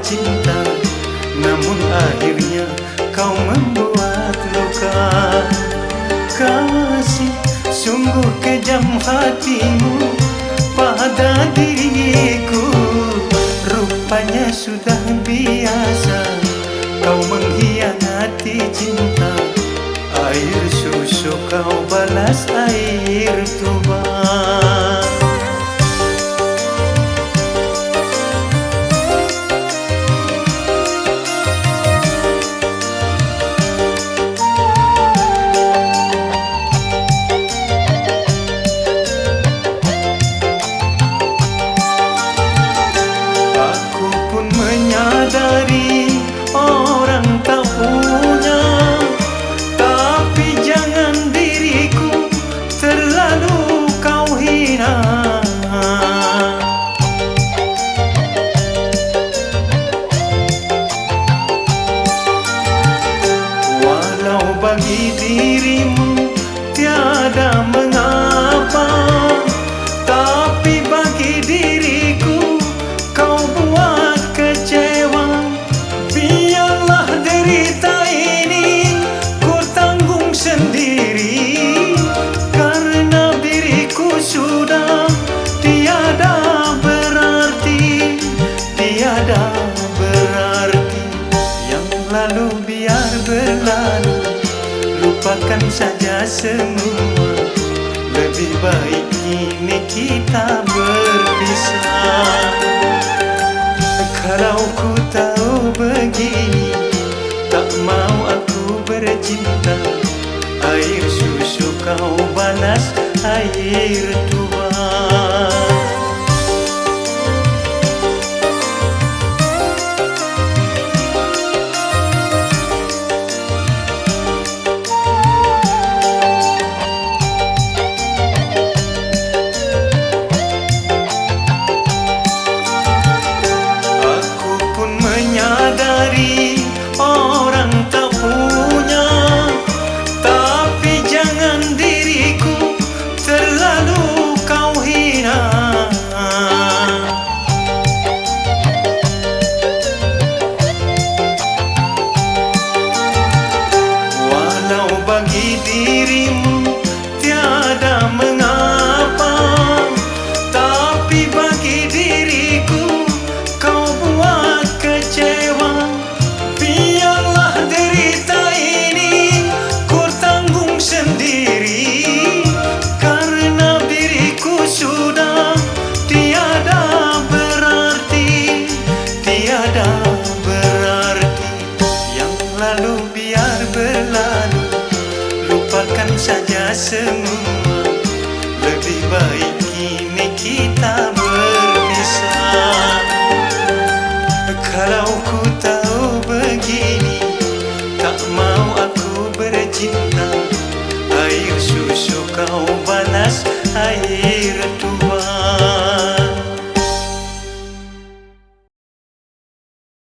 cinta, namun akhirnya kau membuat luka. Kasih, sungguh kejam hatimu pada diriku. Rupanya sudah biasa kau mengkhianati cinta. Air susu kau balas air tuba. Menyadari orang tak punya, tapi jangan diriku terlalu kau hina. Walau bagi dirimu tiada mengapa, tapi bagi diriku kau buat kecewa. Biarlah derita ini ku tanggung sendiri, karena diriku sudah tiada berarti, tiada berarti. Yang lalu biar berlalu, lupakan saja semua. Lebih baik kini kita berpisah. Kalau ku tahu begini, tak mau aku bercinta. Air susu kau balas air tuba. Menyadari orang tak punya, tapi jangan diriku terlalu kau hina. Walau bagi dirimu tiada mengapa, tapi bagi diriku kau buat kecewa. Biarlah derita ini ku tanggung sendiri, karena diriku sudah tiada berarti, tiada berarti. Yang lalu biar berlalu, lupakan saja semua.